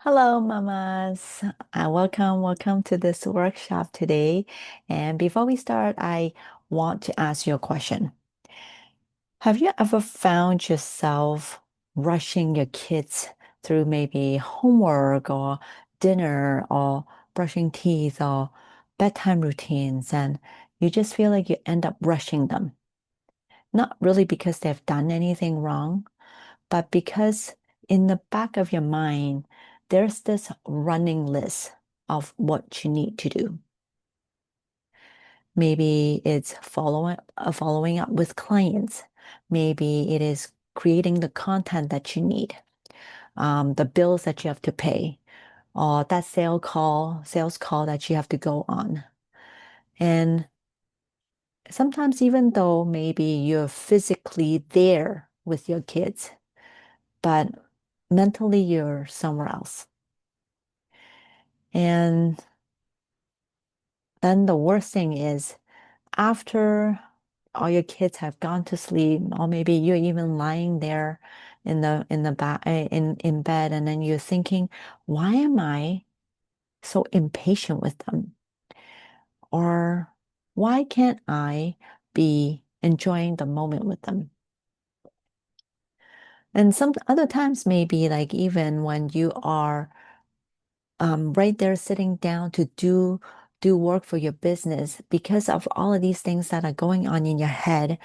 Hello, mamas. Welcome to this workshop today. And before we start, I want to ask you a question. Have you ever found yourself rushing your kids through maybe homework or dinner or brushing teeth or bedtime routines, and you just feel like you end up rushing them? Not really because they've done anything wrong, but because in the back of your mind, there's this running list of what you need to do. Maybe it's following up with clients. Maybe it is creating the content that you need, the bills that you have to pay, or that sales call that you have to go on. And sometimes, even though maybe you're physically there with your kids, but mentally you're somewhere else. And then the worst thing is after all your kids have gone to sleep, or maybe you're even lying there in bed, and then you're thinking, why am I so impatient with them? Or why can't I be enjoying the moment with them? And some other times, maybe like even when you are right there sitting down to do work for your business because of all of these things that are going on in your head,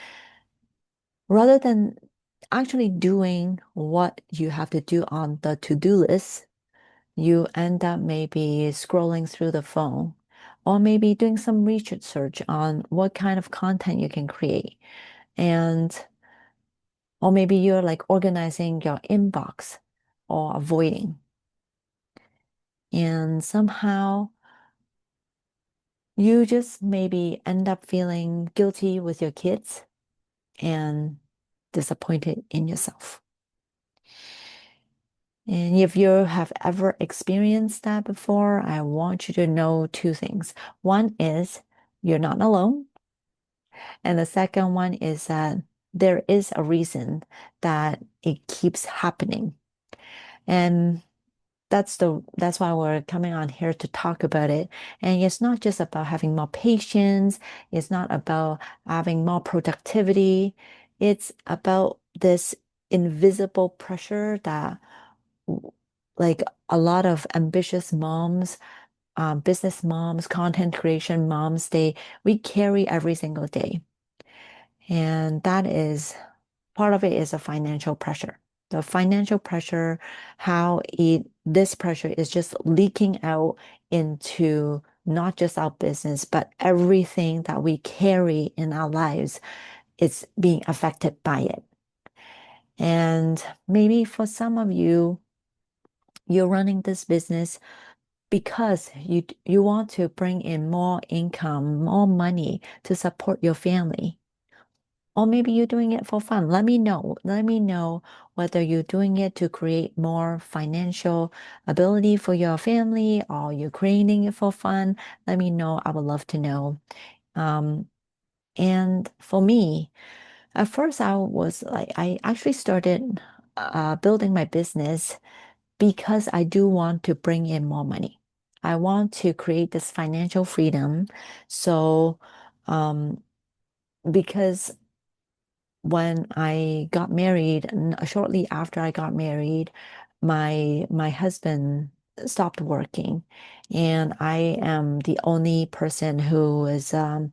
rather than actually doing what you have to do on the to-do list, you end up maybe scrolling through the phone or maybe doing some research search on what kind of content you can create. And or maybe you're like organizing your inbox or avoiding. And somehow you just maybe end up feeling guilty with your kids and disappointed in yourself. And if you have ever experienced that before, I want you to know two things. One is you're not alone. And the second one is that there is a reason that it keeps happening. And that's why we're coming on here to talk about it. And it's not just about having more patience, it's not about having more productivity. It's about this invisible pressure that like a lot of ambitious moms, business moms, content creation moms, we carry every single day. And that is part of it is a financial pressure. The financial pressure, this pressure is just leaking out into not just our business, but everything that we carry in our lives is being affected by it. And maybe for some of you, you're running this business because you want to bring in more income, more money to support your family. Or maybe you're doing it for fun. Let me know. Let me know whether you're doing it to create more financial ability for your family or you're creating it for fun. Let me know. I would love to know. Um, and for me, at first I was like, I actually started building my business because I do want to bring in more money. I want to create this financial freedom. So, um, because when I got married, and shortly after I got married, my husband stopped working, and I am the only person who is um,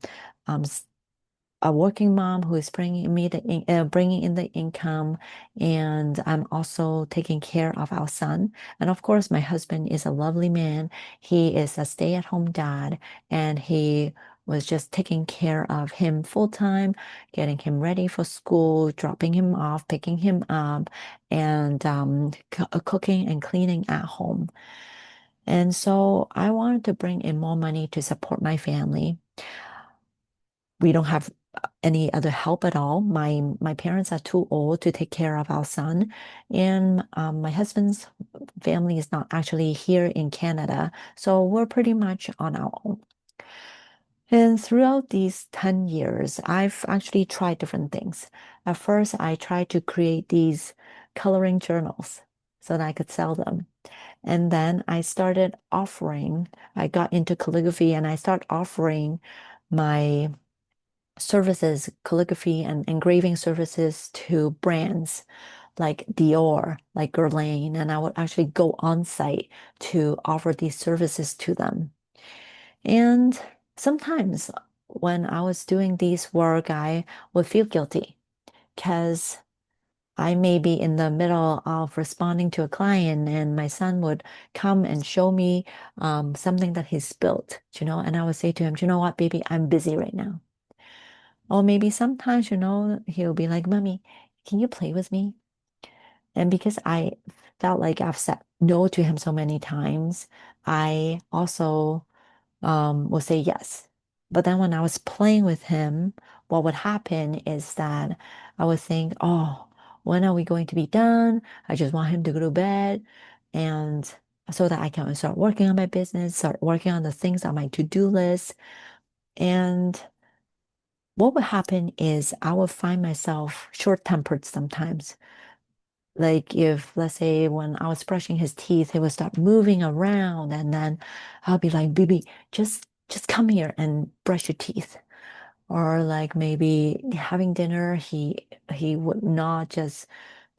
a working mom who is bringing in the income, and I'm also taking care of our son. And of course, my husband is a lovely man. He is a stay-at-home dad, and he was just taking care of him full time, getting him ready for school, dropping him off, picking him up, and cooking and cleaning at home. And so I wanted to bring in more money to support my family. We don't have any other help at all. My parents are too old to take care of our son, and my husband's family is not actually here in Canada, so we're pretty much on our own. And throughout these 10 years, I've actually tried different things. At first, I tried to create these coloring journals so that I could sell them. And then I got into calligraphy and I started offering my services, calligraphy and engraving services to brands like Dior, like Guerlain, and I would actually go on site to offer these services to them. And sometimes when I was doing these work, I would feel guilty because I may be in the middle of responding to a client, and my son would come and show me something that he's built, and I would say to him, you know what, baby, I'm busy right now. Or maybe sometimes, he'll be like, Mommy, can you play with me? And because I felt like I've said no to him so many times, I also will say yes. But then when I was playing with him, what would happen is that I would think, oh, when are we going to be done? I just want him to go to bed. And so that I can start working on my business, start working on the things on my to-do list. And what would happen is I would find myself short-tempered sometimes. Like if, let's say, when I was brushing his teeth, he would start moving around, and then I'll be like, "Baby, just come here and brush your teeth." Or like maybe having dinner, he would not just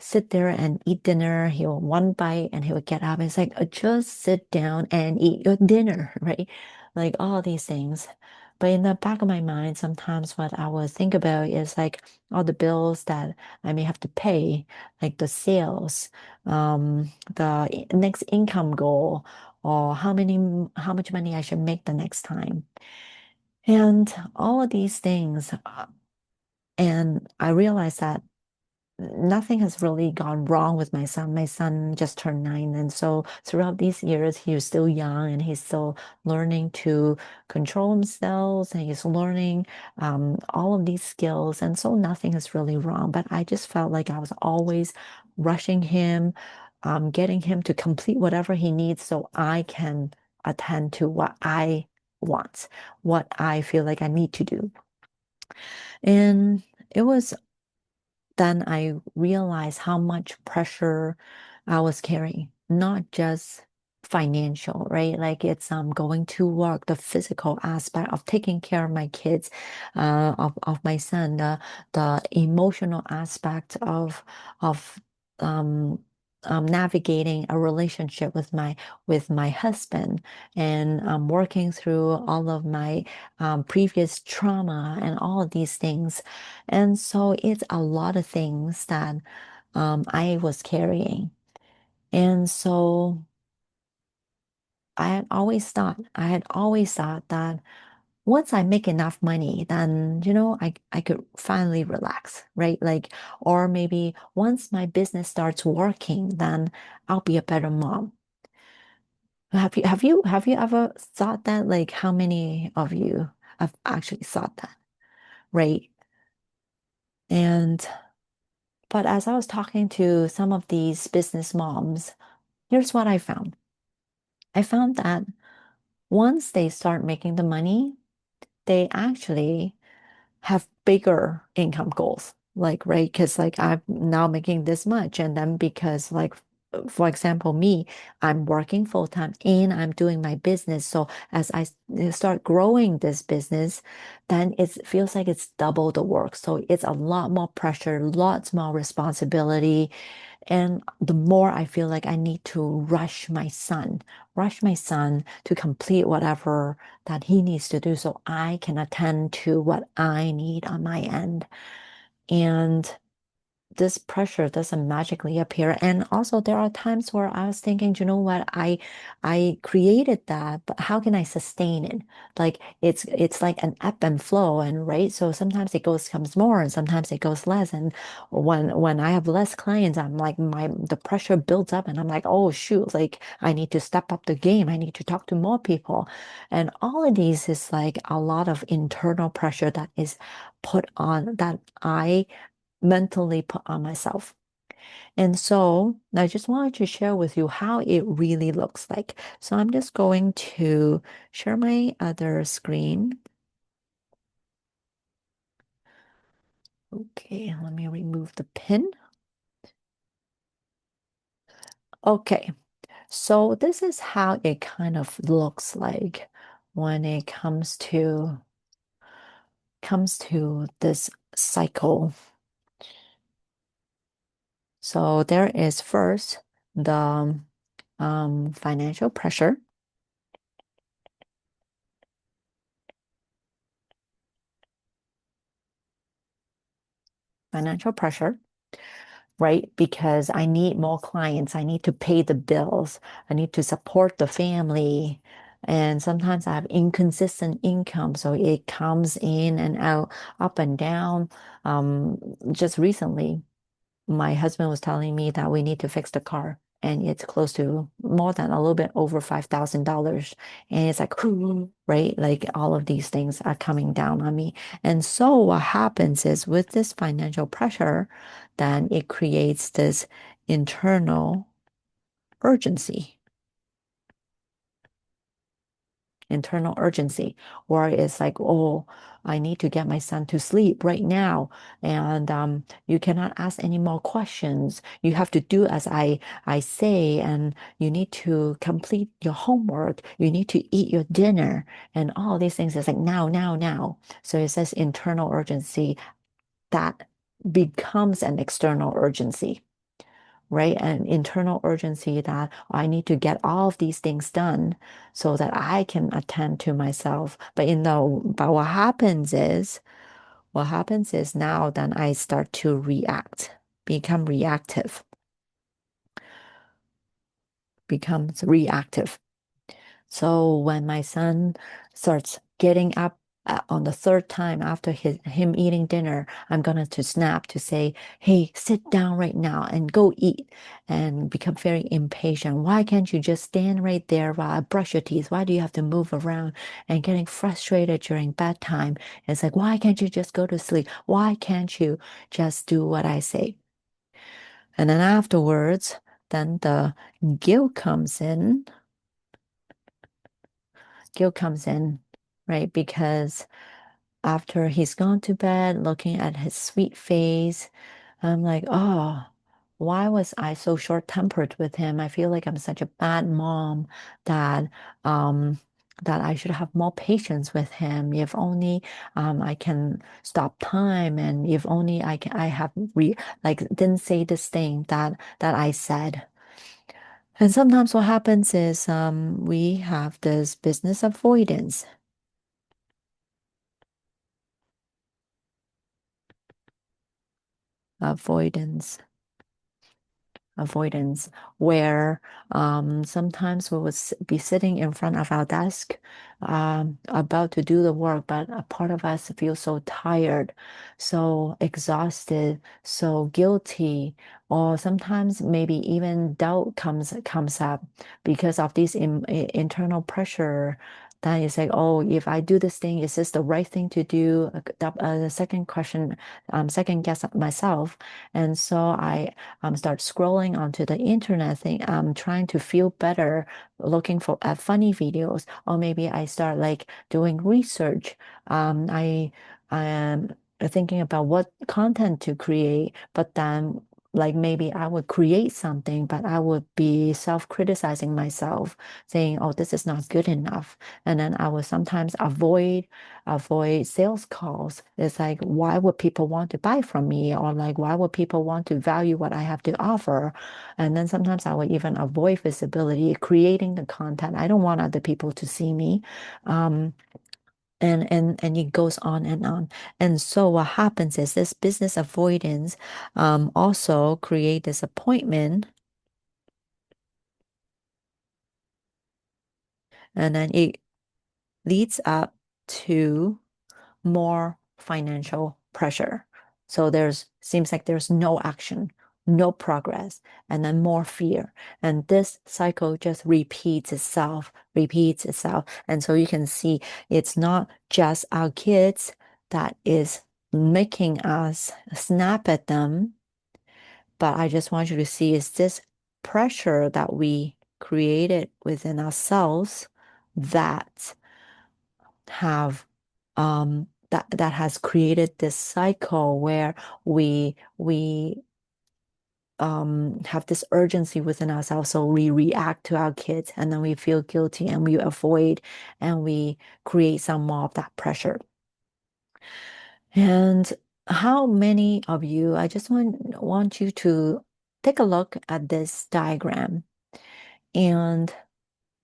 sit there and eat dinner. He will one bite and he would get up. It's like, just sit down and eat your dinner," right? Like all these things. But in the back of my mind, sometimes what I would think about is like all the bills that I may have to pay, like the sales, the next income goal, or how much money I should make the next time. And all of these things. And I realized that nothing has really gone wrong with my son. My son just turned 9. And so throughout these years, he was still young and he's still learning to control himself and he's learning all of these skills. And so nothing is really wrong. But I just felt like I was always rushing him, getting him to complete whatever he needs so I can attend to what I want, what I feel like I need to do. And it was then I realized how much pressure I was carrying, not just financial, right? Like it's going to work, the physical aspect of taking care of my kids, of my son, the emotional aspect of um navigating a relationship with my husband and working through all of my previous trauma and all of these things. And so it's a lot of things that I was carrying. And so I had always thought that once I make enough money, then, I could finally relax, right? Like, or maybe once my business starts working, then I'll be a better mom. Have you ever thought that? Like, how many of you have actually thought that, right? And but as I was talking to some of these business moms, here's what I found. I found that once they start making the money, they actually have bigger income goals. Like, right? Because like I'm now making this much. And then because like for example, me, I'm working full time and I'm doing my business. So as start growing this business, then it feels like it's double the work. So it's a lot more pressure, lots more responsibility. And the more I feel like I need to rush my son to complete whatever that he needs to do so I can attend to what I need on my end. And this pressure doesn't magically appear. And also there are times where I was thinking, you know what, I created that, but how can I sustain it? Like it's like an ebb and flow, and right. So sometimes it comes more and sometimes it goes less. And when I have less clients, I'm like the pressure builds up and I'm like, oh shoot, like I need to step up the game. I need to talk to more people. And all of these is like a lot of internal pressure that is put on that I mentally put on myself. And so I just wanted to share with you how it really looks like. So I'm just going to share my other screen. Okay, let me remove the pin. Okay, So this is how it kind of looks like when it comes to this cycle. So there is first the financial pressure, financial pressure, right? Because I need more clients. I need to pay the bills. I need to support the family. And sometimes I have inconsistent income, so it comes in and out, up and down. Just recently, my husband was telling me that we need to fix the car, and it's close to more than a little bit over $5,000. And it's like, right? Like all of these things are coming down on me. And so what happens is with this financial pressure, then it creates this internal urgency. Internal urgency, or it's like, oh, I need to get my son to sleep right now, and you cannot ask any more questions. You have to do as I say, and you need to complete your homework. You need to eat your dinner, and all these things is like now, now, now. So it says internal urgency that becomes an external urgency, right? An internal urgency that I need to get all of these things done so that I can attend to myself. But what happens is now then I start to become reactive, becomes reactive. So when my son starts getting up on the third time after him eating dinner, I'm gonna to snap to say, "Hey, sit down right now and go eat," and become very impatient. Why can't you just stand right there while I brush your teeth? Why do you have to move around? And getting frustrated during bedtime. It's like, why can't you just go to sleep? Why can't you just do what I say? And then afterwards, then the guilt comes in guilt comes in, right? Because after he's gone to bed, looking at his sweet face, I'm like, oh, why was I so short-tempered with him? I feel like I'm such a bad mom that um that I should have more patience with him. If only I can stop time, and if only I have didn't say this thing that I said. And sometimes what happens is we have this business avoidance avoidance, where sometimes we would be sitting in front of our desk, about to do the work, but a part of us feels so tired, so exhausted, so guilty, or sometimes maybe even doubt comes up because of this internal pressure. Then you say, oh, if I do this thing, is this the right thing to do? The second question, second guess myself. And so I start scrolling onto the internet thing, trying to feel better, looking for at funny videos, or maybe I start like doing research. I am thinking about what content to create, but then like maybe I would create something, but I would be self-criticizing myself, saying, "Oh, this is not good enough." And then I would sometimes avoid sales calls. It's like, why would people want to buy from me? Or like, why would people want to value what I have to offer? And then sometimes I would even avoid visibility, creating the content. I don't want other people to see me. Um, and it goes on and on. And so what happens is this business avoidance also create disappointment, and then it leads up to more financial pressure. So there's seems like there's no action, no progress, and then more fear. And this cycle just repeats itself. And so you can see it's not just our kids that is making us snap at them, but I just want you to see is this pressure that we created within ourselves that that has created this cycle where we have this urgency within ourselves. So we react to our kids and then we feel guilty and we avoid and we create some more of that pressure. And how many of you, I just want you to take a look at this diagram and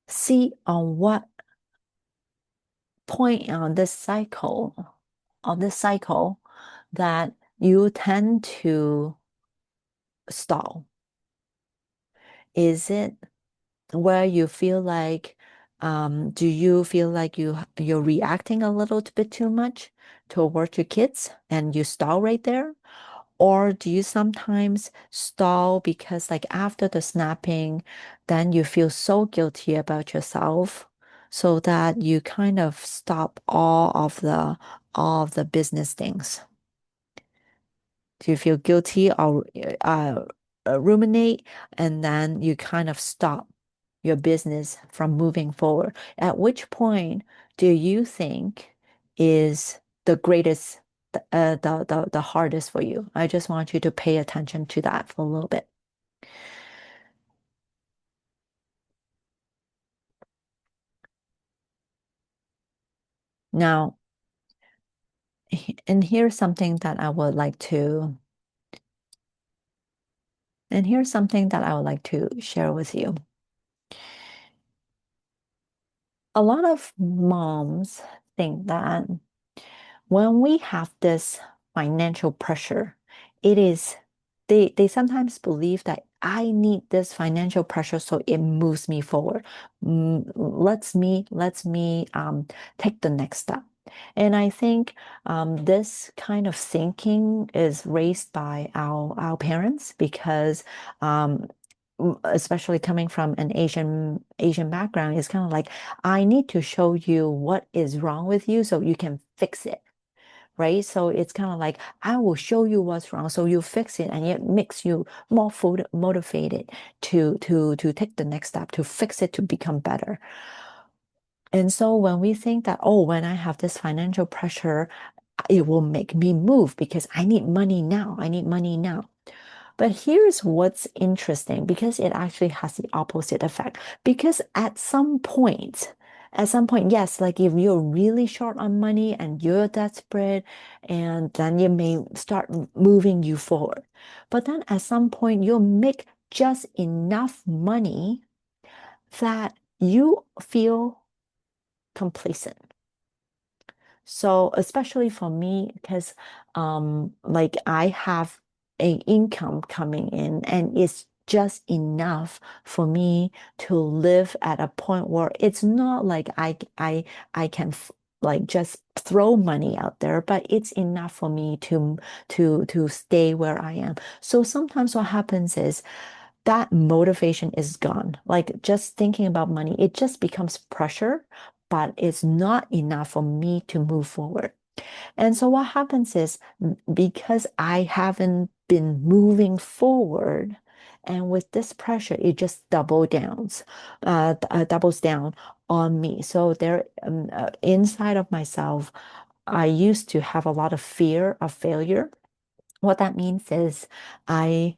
see on what point on this cycle that you tend to stall. Is it where you feel like, do you feel like you're reacting a little bit too much toward your kids and you stall right there? Or do you sometimes stall because like after the snapping, then you feel so guilty about yourself so that you kind of stop all of the business things? Do you feel guilty or ruminate and then you kind of stop your business from moving forward? At which point do you think is the greatest, the hardest for you? I just want you to pay attention to that for a little bit. Now, and here's something that I would like to, and here's something that I would like to share with you. A lot of moms think that when we have this financial pressure, it is they sometimes believe that I need this financial pressure so it moves me forward. Lets me take the next step. And I think this kind of thinking is raised by our parents because especially coming from an Asian background, it's kind of like I need to show you what is wrong with you so you can fix it, right? So it's kind of like, I will show you what's wrong, so you fix it, and it makes you more motivated to take the next step, to fix it, to become better. And so when we think that, oh, when I have this financial pressure, it will make me move because I need money now. I need money now. But here's what's interesting because it actually has the opposite effect. Because at some point, yes, like if you're really short on money and you're desperate, and then you may start moving you forward. But then at some point, you'll make just enough money that you feel complacent. So especially for me, because like I have a income coming in and it's just enough for me to live at a point where it's not like I can like just throw money out there, but it's enough for me to stay where I am. So sometimes what happens is that motivation is gone. Like just thinking about money, it just becomes pressure, but it's not enough for me to move forward. And so what happens is because I haven't been moving forward, and with this pressure, it just doubles down on me. So there, inside of myself, I used to have a lot of fear of failure. What that means is I,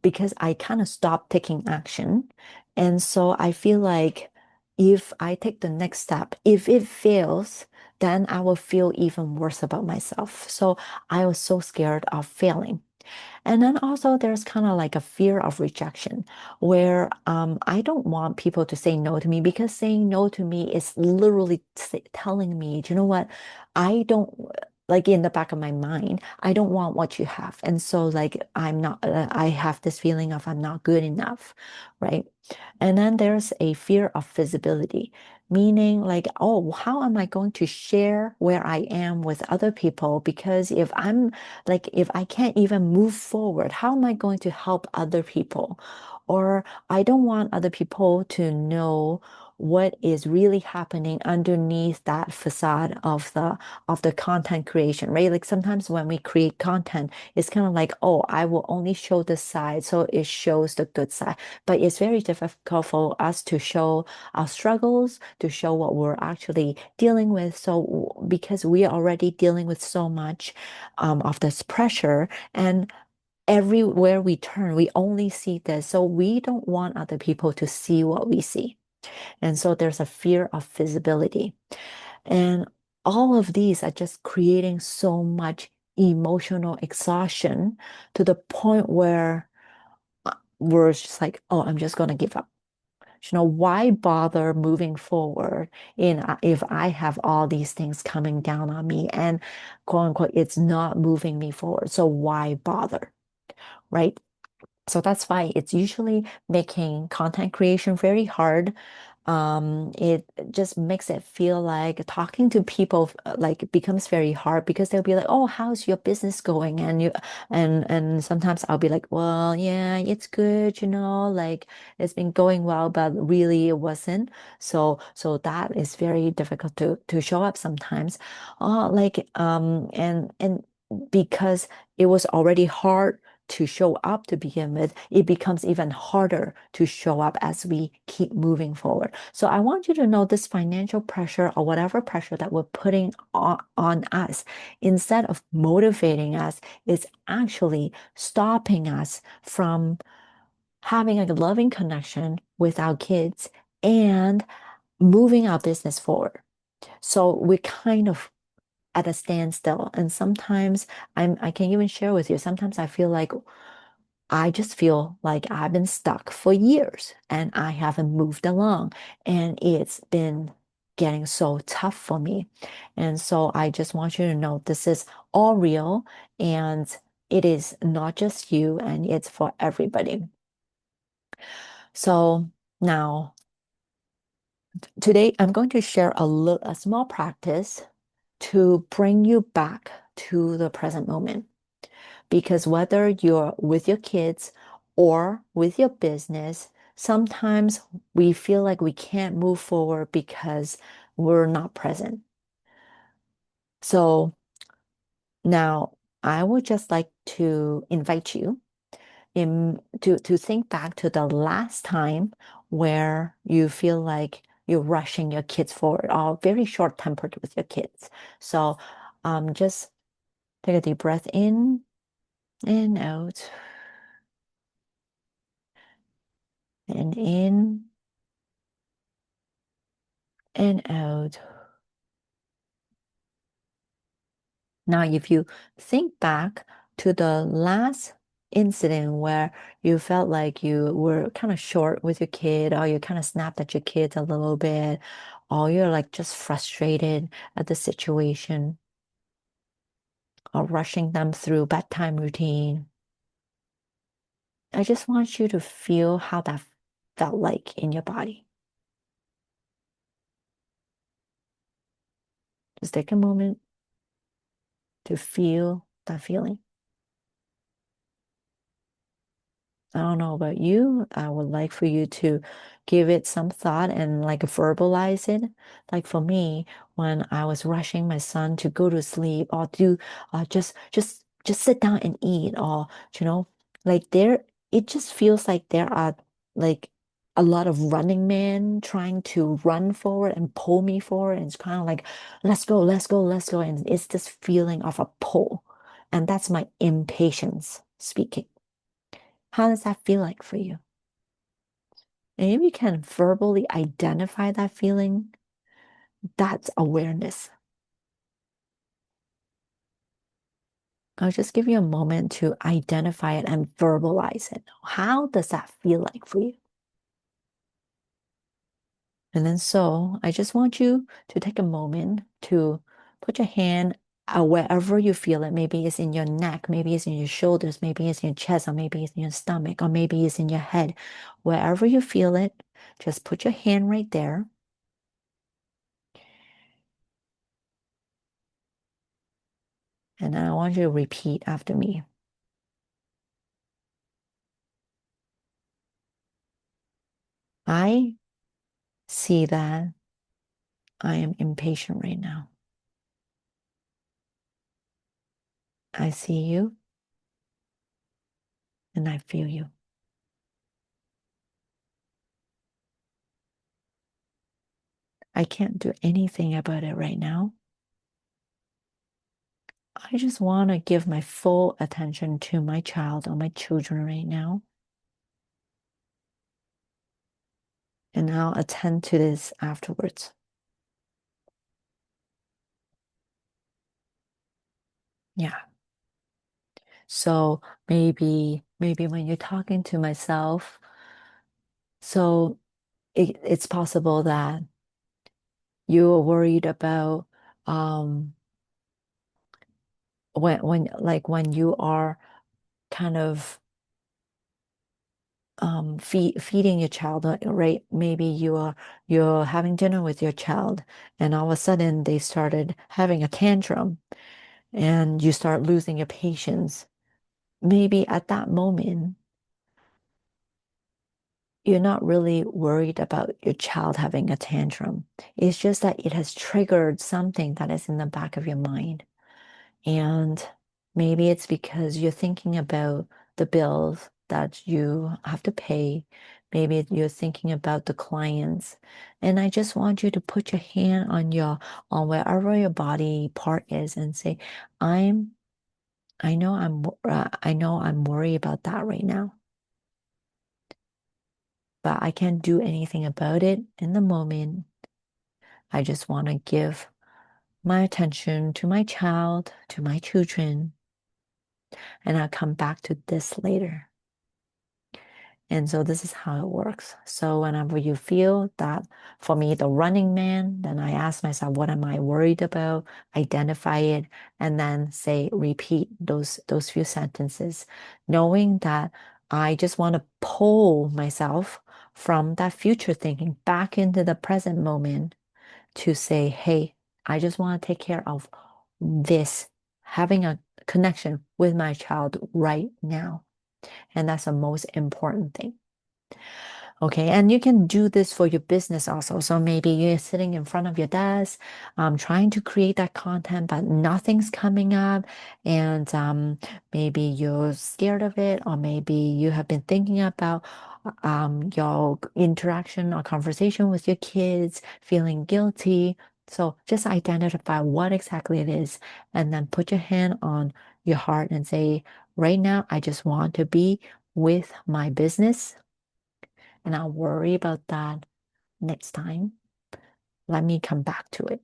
because I kind of stopped taking action. And so I feel like if I take the next step, if it fails, then I will feel even worse about myself. So I was so scared of failing. And then also there's kind of like a fear of rejection where I don't want people to say no to me because saying no to me is literally telling me, do you know what? I don't like in the back of my mind, I don't want what you have. And so like I have this feeling of I'm not good enough, right? And then there's a fear of visibility, meaning like, oh, how am I going to share where I am with other people? Because if I can't even move forward, how am I going to help other people? Or I don't want other people to know what is really happening underneath that facade of the content creation, right? Like sometimes when we create content, it's kind of like, oh, I will only show this side, so it shows the good side. But it's very difficult for us to show our struggles, to show what we're actually dealing with. So because we are already dealing with so much of this pressure, and everywhere we turn, we only see this. So we don't want other people to see what we see. And so there's a fear of visibility. And all of these are just creating so much emotional exhaustion to the point where we're just like, oh, I'm just going to give up. Why bother moving forward if I have all these things coming down on me and quote unquote, it's not moving me forward. So why bother? Right? So that's why it's usually making content creation very hard. It just makes it feel like talking to people like becomes very hard because they'll be like, "Oh, how's your business going?" And sometimes I'll be like, "Well, yeah, it's good, like it's been going well, but really it wasn't." So that is very difficult to show up sometimes. And because it was already hard to show up to begin with, it becomes even harder to show up as we keep moving forward. So I want you to know this financial pressure or whatever pressure that we're putting on us, instead of motivating us, is actually stopping us from having a loving connection with our kids and moving our business forward. So we're kind of at a standstill. And sometimes I can even share with you, sometimes I just feel like I've been stuck for years and I haven't moved along. And it's been getting so tough for me. And so I just want you to know this is all real and it is not just you and it's for everybody. So now, today I'm going to share a small practice to bring you back to the present moment. Because whether you're with your kids or with your business, sometimes we feel like we can't move forward because we're not present. So now I would just like to invite you to think back to the last time where you feel like you're rushing your kids forward or very short-tempered with your kids. So just take a deep breath in and out and in and out. Now, if you think back to the last incident where you felt like you were kind of short with your kid, or you kind of snapped at your kids a little bit, or you're like just frustrated at the situation, or rushing them through bedtime routine, I just want you to feel how that felt like in your body. Just take a moment to feel that feeling. I don't know about you. I would like for you to give it some thought and like verbalize it. Like for me, when I was rushing my son to go to sleep or do just sit down and eat, or like it just feels like there are like a lot of running men trying to run forward and pull me forward. And it's kind of like, let's go, let's go, let's go. And it's this feeling of a pull. And that's my impatience speaking. How does that feel like for you? And if you can verbally identify that feeling, that's awareness. I'll just give you a moment to identify it and verbalize it. How does that feel like for you? And then so I just want you to take a moment to put your hand wherever you feel it. Maybe it's in your neck, maybe it's in your shoulders, maybe it's in your chest, or maybe it's in your stomach, or maybe it's in your head. Wherever you feel it, just put your hand right there. And then I want you to repeat after me. I see that I am impatient right now. I see you and I feel you. I can't do anything about it right now, I just want to give my full attention to my child or my children right now. And I'll attend to this afterwards. Yeah. So maybe when you're talking to myself, so it's possible that you're worried about um when you are kind of feeding your child, right? Maybe you're having dinner with your child, and all of a sudden they started having a tantrum, and you start losing your patience. Maybe at that moment, you're not really worried about your child having a tantrum. It's just that it has triggered something that is in the back of your mind. And maybe it's because you're thinking about the bills that you have to pay. Maybe you're thinking about the clients. And I just want you to put your hand on on wherever your body part is and say, I'm I know I'm worried about that right now, but I can't do anything about it in the moment. I just want to give my attention to my child, to my children, and I'll come back to this later. And so this is how it works. So whenever you feel that, for me, the running man, then I ask myself, what am I worried about? Identify it, and then say, repeat those few sentences, knowing that I just want to pull myself from that future thinking back into the present moment to say, hey, I just want to take care of this, having a connection with my child right now. And that's the most important thing. Okay, and you can do this for your business also. So maybe you're sitting in front of your desk, trying to create that content, but nothing's coming up, and maybe you're scared of it, or maybe you have been thinking about your interaction or conversation with your kids, feeling guilty. So just identify what exactly it is, and then put your hand on your heart and say, right now, I just want to be with my business and I'll worry about that next time. Let me come back to it.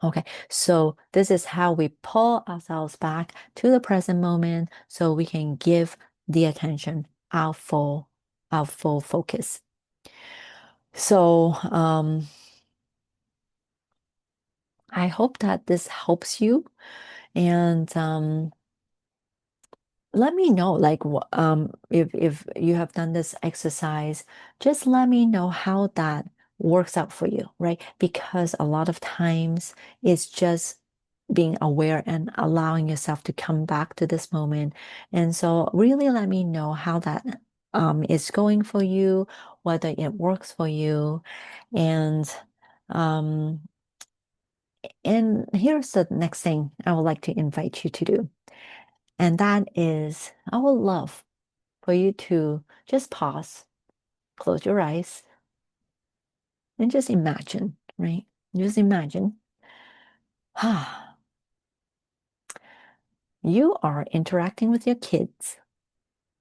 Okay, so this is how we pull ourselves back to the present moment so we can give the attention our full focus. So I hope that this helps you. And let me know, like, if you have done this exercise, just let me know how that works out for you, right? Because a lot of times it's just being aware and allowing yourself to come back to this moment. And so really let me know how that is going for you, whether it works for you. And um and here's the next thing I would like to invite you to do. And that is, I would love for you to just pause, close your eyes, and just imagine, right? Just imagine, you are interacting with your kids,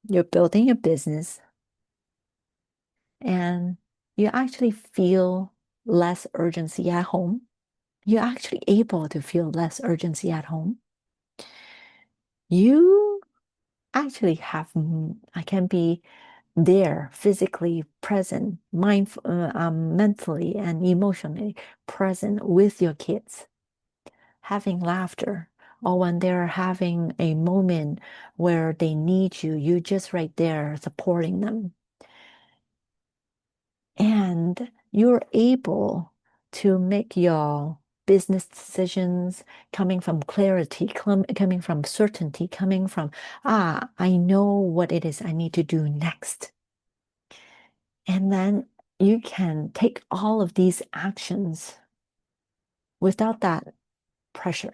you're building a business, and you actually feel less urgency at home. You're actually able to feel less urgency at home. You actually I can be there physically present, mentally and emotionally present with your kids, having laughter, or when they're having a moment where they need you, you just right there supporting them. And you're able to make your business decisions coming from clarity, coming from certainty, coming from, I know what it is I need to do next. And then you can take all of these actions without that pressure.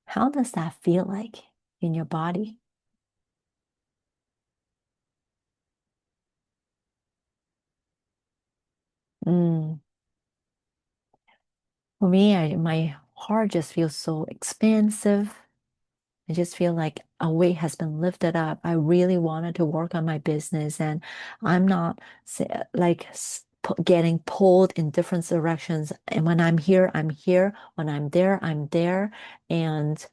How does that feel like in your body? Mm, For me, my heart just feels so expansive. I just feel like a weight has been lifted up. I really wanted to work on my business, and I'm not getting pulled in different directions. And when I'm here, I'm here. When I'm there, I'm there. And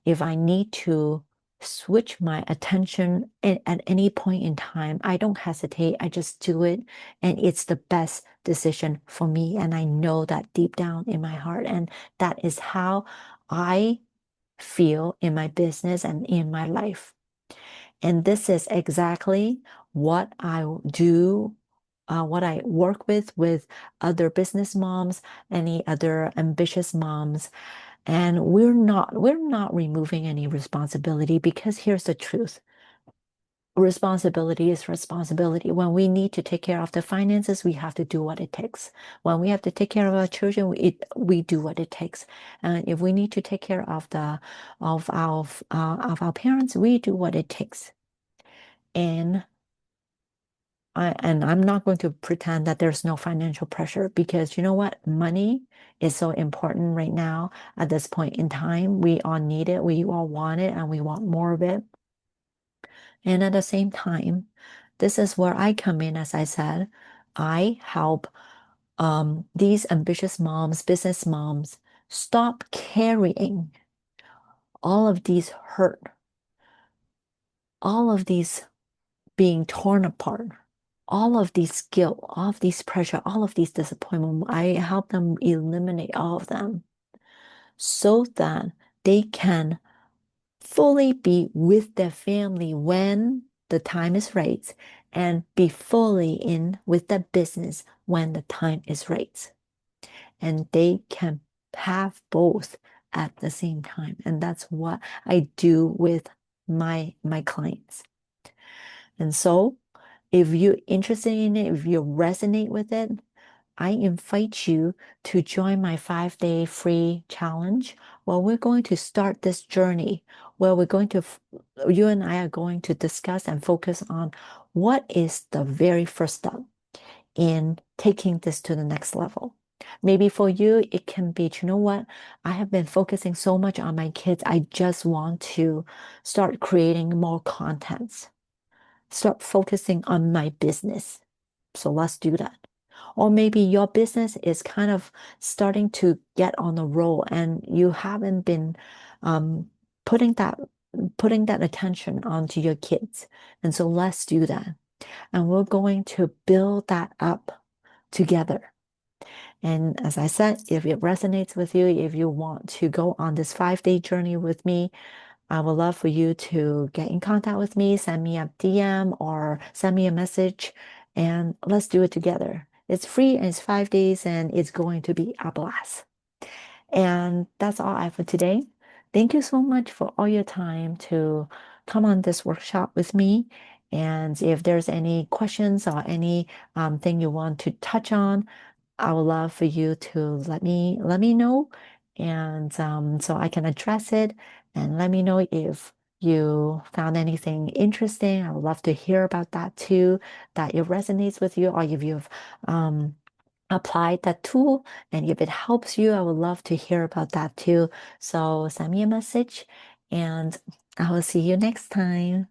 if I need to switch my attention at any point in time, I don't hesitate. I just do it. And it's the best decision for me. And I know that deep down in my heart. And that is how I feel in my business and in my life. And this is exactly what I do, what I work with other business moms, any other ambitious moms. And we're not removing any responsibility because here's the truth. Responsibility is responsibility. When we need to take care of the finances, we have to do what it takes. When we have to take care of our children, we do what it takes. And if we need to take care of the of our parents, we do what it takes. And I'm not going to pretend that there's no financial pressure because you know what? Money is so important right now at this point in time. We all need it, we all want it, and we want more of it. And at the same time, this is where I come in, as I said. I help these ambitious moms, business moms, stop carrying all of these hurt, all of these being torn apart, all of these guilt, all of these pressure, all of these disappointment. I help them eliminate all of them so that they can fully be with their family when the time is right and be fully in with the business when the time is right. And they can have both at the same time. And that's what I do with my clients. And so if you're interested in it, if you resonate with it, I invite you to join my 5-day free challenge where we're going to start this journey where you and I are going to discuss and focus on what is the very first step in taking this to the next level. Maybe for you, it can be, you know what? I have been focusing so much on my kids. I just want to start creating more contents, start focusing on my business. So let's do that. Or maybe your business is kind of starting to get on a roll and you haven't been um, putting that putting that attention onto your kids. And so let's do that. And we're going to build that up together. And as I said, if it resonates with you, if you want to go on this 5-day journey with me, I would love for you to get in contact with me, send me a DM or send me a message, and let's do it together. It's free and it's 5 days, and it's going to be a blast. And that's all I have for today. Thank you so much for all your time to come on this workshop with me. And if there's any questions or any thing you want to touch on, I would love for you to let me know, and so I can address it. And let me know if you found anything interesting. I would love to hear about that too, that it resonates with you, or if you've um, applied that tool, and if it helps you, I would love to hear about that too. So send me a message, and I will see you next time.